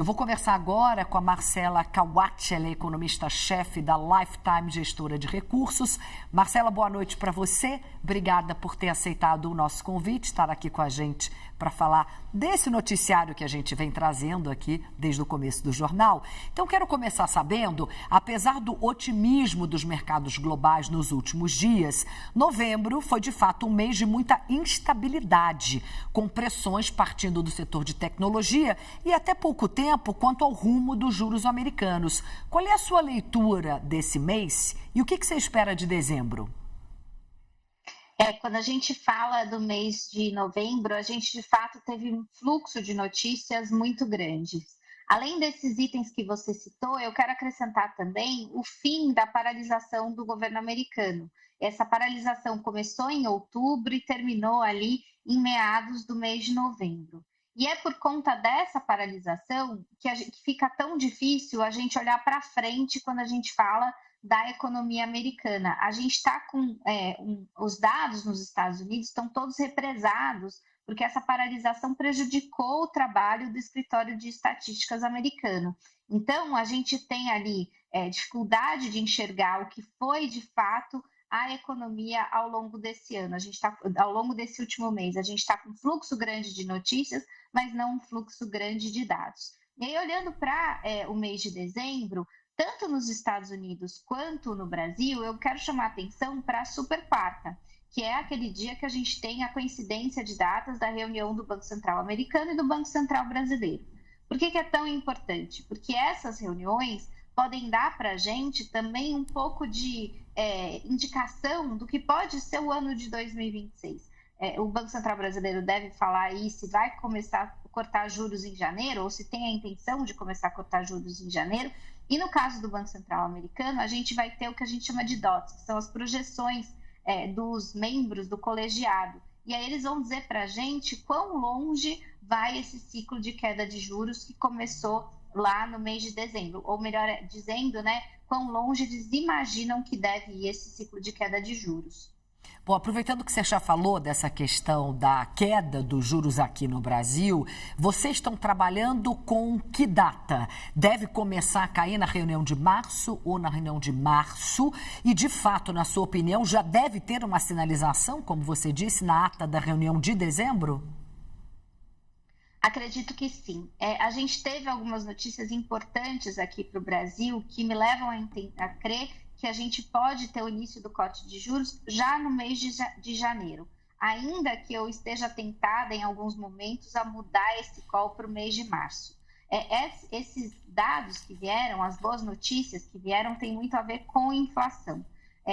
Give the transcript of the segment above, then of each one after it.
Eu vou conversar agora com a Marcela Kawatch, ela é economista-chefe da Lifetime Gestora de Recursos. Marcela, boa noite para você. Obrigada por ter aceitado o nosso convite, estar aqui com a gente para falar desse noticiário que a gente vem trazendo aqui desde o começo do jornal. Então, quero começar sabendo, apesar do otimismo dos mercados globais nos últimos dias, novembro foi de fato um mês de muita instabilidade, com pressões partindo do setor de tecnologia e até pouco tempo quanto ao rumo dos juros americanos. Qual é a sua leitura desse mês e o que você espera de dezembro? Quando a gente fala do mês de novembro, a gente de fato teve um fluxo de notícias muito grande. Além desses itens que você citou, eu quero acrescentar também o fim da paralisação do governo americano. Essa paralisação começou em outubro e terminou ali em meados do mês de novembro. E é por conta dessa paralisação que fica tão difícil a gente olhar para frente quando a gente fala da economia americana. A gente está com os dados nos Estados Unidos estão todos represados porque essa paralisação prejudicou o trabalho do escritório de estatísticas americano. Então, a gente tem ali dificuldade de enxergar o que foi de fato a economia ao longo desse ano. Ao longo desse último mês, a gente está com um fluxo grande de notícias, mas não um fluxo grande de dados. E aí, olhando para o mês de dezembro, tanto nos Estados Unidos quanto no Brasil, eu quero chamar a atenção para a super quarta, que é aquele dia que a gente tem a coincidência de datas da reunião do Banco Central americano e do Banco Central brasileiro. Por que é tão importante? Porque essas reuniões podem dar para a gente também um pouco de indicação do que pode ser o ano de 2026. O Banco Central brasileiro deve falar aí se vai começar a cortar juros em janeiro ou se tem a intenção de começar a cortar juros em janeiro. E no caso do Banco Central americano, a gente vai ter o que a gente chama de DOTs, que são as projeções dos membros do colegiado. E aí eles vão dizer para a gente quão longe vai esse ciclo de queda de juros que começou lá no mês de dezembro. Ou melhor dizendo, quão longe eles imaginam que deve ir esse ciclo de queda de juros. Bom, aproveitando que você já falou dessa questão da queda dos juros aqui no Brasil, vocês estão trabalhando com que data? Deve começar a cair na reunião de março ou na reunião de março? E, de fato, na sua opinião, já deve ter uma sinalização, como você disse, na ata da reunião de dezembro? Acredito que sim. A gente teve algumas notícias importantes aqui para o Brasil que me levam a crer que a gente pode ter o início do corte de juros já no mês de janeiro, ainda que eu esteja tentada em alguns momentos a mudar esse call para o mês de março. Esses dados que vieram, as boas notícias que vieram, tem muito a ver com inflação.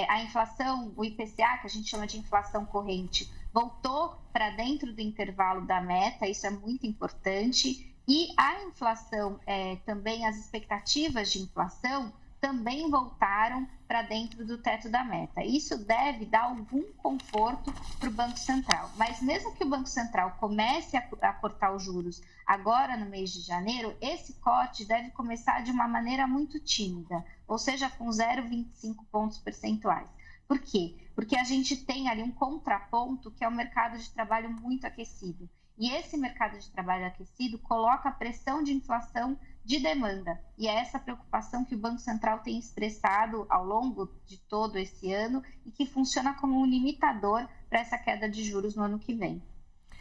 A inflação, o IPCA, que a gente chama de inflação corrente, voltou para dentro do intervalo da meta, isso é muito importante, e a inflação, também as expectativas de inflação, também voltaram para dentro do teto da meta. Isso deve dar algum conforto para o Banco Central. Mas mesmo que o Banco Central comece a cortar os juros agora no mês de janeiro, esse corte deve começar de uma maneira muito tímida, ou seja, com 0,25 pontos percentuais. Por quê? Porque a gente tem ali um contraponto que é o mercado de trabalho muito aquecido. E esse mercado de trabalho aquecido coloca a pressão de inflação de demanda. E é essa preocupação que o Banco Central tem expressado ao longo de todo esse ano e que funciona como um limitador para essa queda de juros no ano que vem.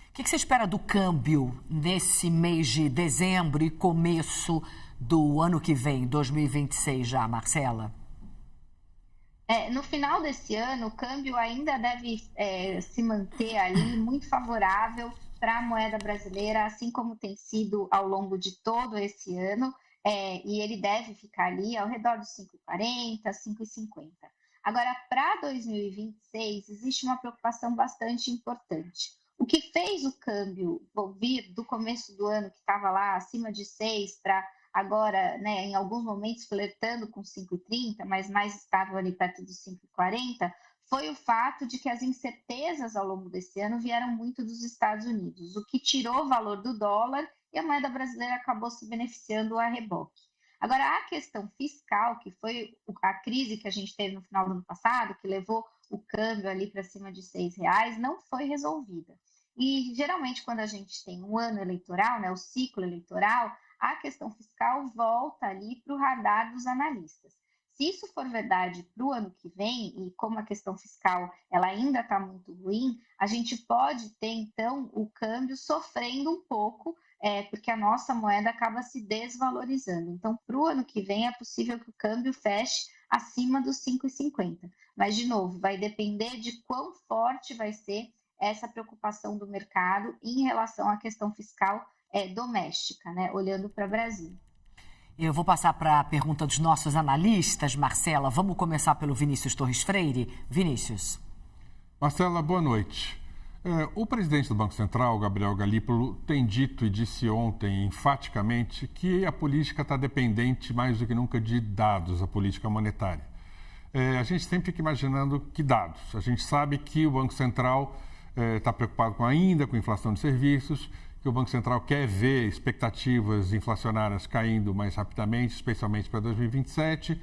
O que você espera do câmbio nesse mês de dezembro e começo do ano que vem, 2026 já, Marcela? No final desse ano, o câmbio ainda deve se manter ali muito favorável para a moeda brasileira, assim como tem sido ao longo de todo esse ano, e ele deve ficar ali ao redor dos 5,40, 5,50. Agora, para 2026, existe uma preocupação bastante importante. O que fez o câmbio vir do começo do ano, que estava lá acima de 6, para agora, em alguns momentos, flertando com 5,30, mas mais estável ali perto dos 5,40, foi o fato de que as incertezas ao longo desse ano vieram muito dos Estados Unidos, o que tirou o valor do dólar e a moeda brasileira acabou se beneficiando a reboque. Agora, a questão fiscal, que foi a crise que a gente teve no final do ano passado, que levou o câmbio ali para cima de R$6, não foi resolvida. E, geralmente, quando a gente tem um ano eleitoral, o ciclo eleitoral, a questão fiscal volta ali para o radar dos analistas. Se isso for verdade para o ano que vem, e como a questão fiscal ela ainda está muito ruim, a gente pode ter, então, o câmbio sofrendo um pouco, porque a nossa moeda acaba se desvalorizando. Então, para o ano que vem, é possível que o câmbio feche acima dos 5,50. Mas, de novo, vai depender de quão forte vai ser essa preocupação do mercado em relação à questão fiscal doméstica, né? Olhando para o Brasil. Eu vou passar para a pergunta dos nossos analistas, Marcela. Vamos começar pelo Vinícius Torres Freire. Vinícius. Marcela, boa noite. O presidente do Banco Central, Gabriel Galípolo, tem dito e disse ontem enfaticamente que a política está dependente mais do que nunca de dados, a política monetária. A gente sempre fica imaginando que dados. A gente sabe que o Banco Central está preocupado ainda com a inflação de serviços, que o Banco Central quer ver expectativas inflacionárias caindo mais rapidamente, especialmente para 2027,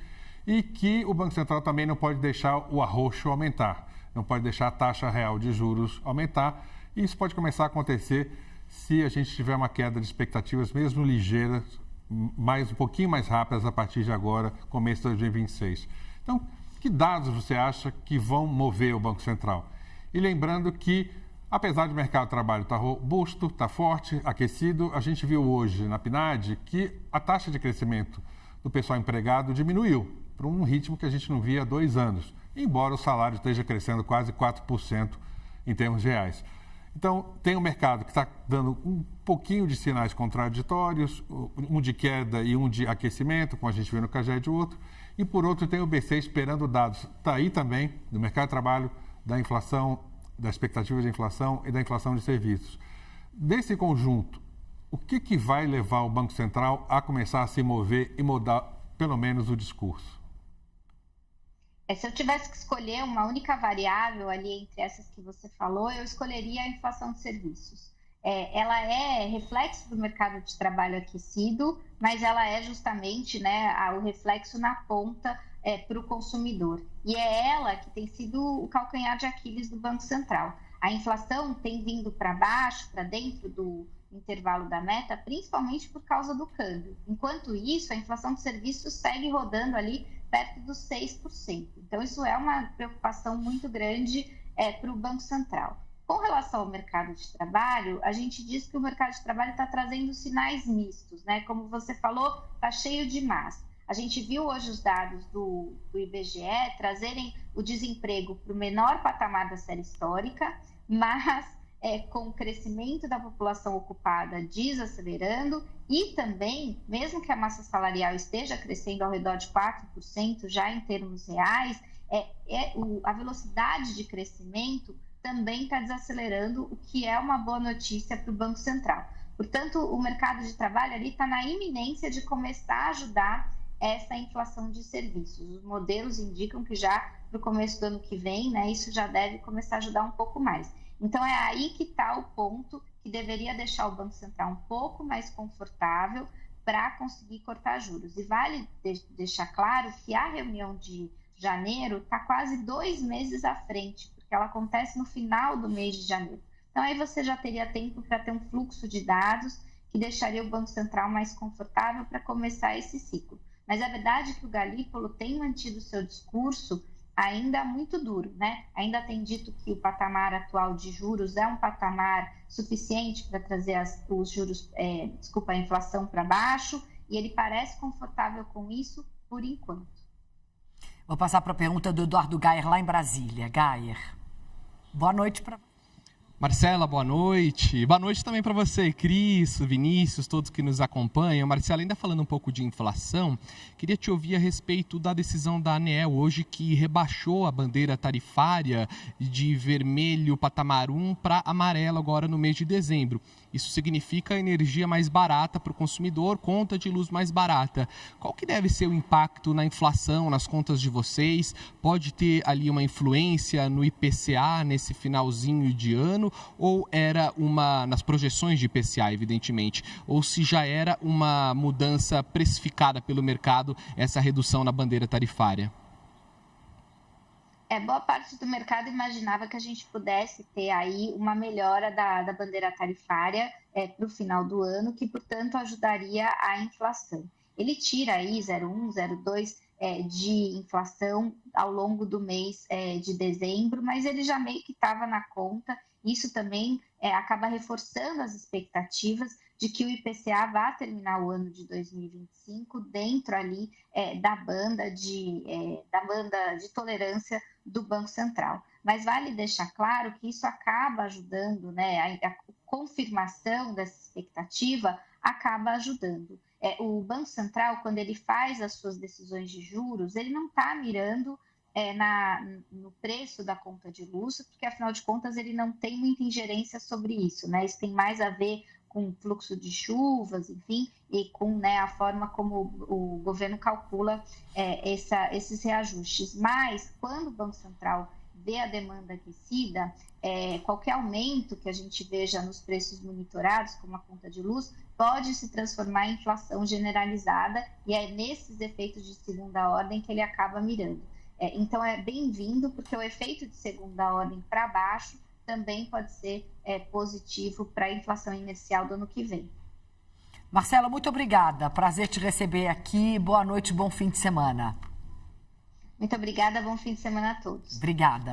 e que o Banco Central também não pode deixar o arroxo aumentar, não pode deixar a taxa real de juros aumentar, e isso pode começar a acontecer se a gente tiver uma queda de expectativas mesmo ligeiras, um pouquinho mais rápidas a partir de agora, começo de 2026. Então, que dados você acha que vão mover o Banco Central? E lembrando que, apesar do mercado de trabalho estar robusto, estar forte, aquecido, a gente viu hoje na PNAD que a taxa de crescimento do pessoal empregado diminuiu para um ritmo que a gente não via há 2 anos, embora o salário esteja crescendo quase 4% em termos reais. Então, tem um mercado que está dando um pouquinho de sinais contraditórios, um de queda e um de aquecimento, como a gente viu no CAGED e outro, e por outro tem o BC esperando dados. Está aí também do mercado de trabalho, da inflação, da expectativa de inflação e da inflação de serviços. Desse conjunto, o que vai levar o Banco Central a começar a se mover e mudar, pelo menos, o discurso? Se eu tivesse que escolher uma única variável ali entre essas que você falou, eu escolheria a inflação de serviços. Ela é reflexo do mercado de trabalho aquecido, mas ela é justamente, né, o reflexo na ponta para o consumidor. E é ela que tem sido o calcanhar de Aquiles do Banco Central. A inflação tem vindo para baixo, para dentro do intervalo da meta, principalmente por causa do câmbio. Enquanto isso, a inflação de serviços segue rodando ali perto dos 6%. Então, isso é uma preocupação muito grande para o Banco Central. Com relação ao mercado de trabalho, a gente diz que o mercado de trabalho está trazendo sinais mistos, né? Como você falou, está cheio de más. A gente viu hoje os dados do IBGE trazerem o desemprego para o menor patamar da série histórica, mas com o crescimento da população ocupada desacelerando e também, mesmo que a massa salarial esteja crescendo ao redor de 4% já em termos reais, a velocidade de crescimento também está desacelerando, o que é uma boa notícia para o Banco Central. Portanto, o mercado de trabalho ali está na iminência de começar a ajudar essa inflação de serviços. Os modelos indicam que já para o começo do ano que vem, né, isso já deve começar a ajudar um pouco mais. Então, é aí que está o ponto que deveria deixar o Banco Central um pouco mais confortável para conseguir cortar juros. E vale deixar claro que a reunião de janeiro está quase 2 meses à frente, porque ela acontece no final do mês de janeiro. Então, aí você já teria tempo para ter um fluxo de dados que deixaria o Banco Central mais confortável para começar esse ciclo. Mas a verdade é que o Galípolo tem mantido o seu discurso ainda muito duro, né? Ainda tem dito que o patamar atual de juros é um patamar suficiente para trazer os juros, a inflação para baixo, e ele parece confortável com isso por enquanto. Vou passar para a pergunta do Eduardo Gayer, lá em Brasília. Gayer, boa noite para você. Marcela, boa noite. Boa noite também para você, Cris, Vinícius, todos que nos acompanham. Marcela, ainda falando um pouco de inflação, queria te ouvir a respeito da decisão da ANEEL hoje, que rebaixou a bandeira tarifária de vermelho patamar 1 para amarelo agora no mês de dezembro. Isso significa energia mais barata para o consumidor, conta de luz mais barata. Qual que deve ser o impacto na inflação, nas contas de vocês? Pode ter ali uma influência no IPCA nesse finalzinho de ano? Ou era nas projeções de IPCA, evidentemente? Ou se já era uma mudança precificada pelo mercado, essa redução na bandeira tarifária? Boa parte do mercado imaginava que a gente pudesse ter aí uma melhora da bandeira tarifária para o final do ano, que, portanto, ajudaria a inflação. Ele tira aí 0,1, 0,2 de inflação ao longo do mês de dezembro, mas ele já meio que estava na conta. Isso também acaba reforçando as expectativas de que o IPCA vá terminar o ano de 2025 dentro ali da banda de tolerância do Banco Central. Mas vale deixar claro que isso acaba ajudando, né, a confirmação dessa expectativa acaba ajudando. O Banco Central, quando ele faz as suas decisões de juros, ele não está mirando no preço da conta de luz, porque, afinal de contas, ele não tem muita ingerência sobre isso, né? Isso tem mais a ver com o fluxo de chuvas, enfim, e com, né, a forma como o governo calcula esses reajustes. Mas, quando o Banco Central vê a demanda aquecida, qualquer aumento que a gente veja nos preços monitorados, como a conta de luz, pode se transformar em inflação generalizada, e é nesses efeitos de segunda ordem que ele acaba mirando. Então, é bem-vindo, porque o efeito de segunda ordem para baixo também pode ser positivo para a inflação inercial do ano que vem. Marcela, muito obrigada. Prazer te receber aqui. Boa noite, bom fim de semana. Muito obrigada, bom fim de semana a todos. Obrigada.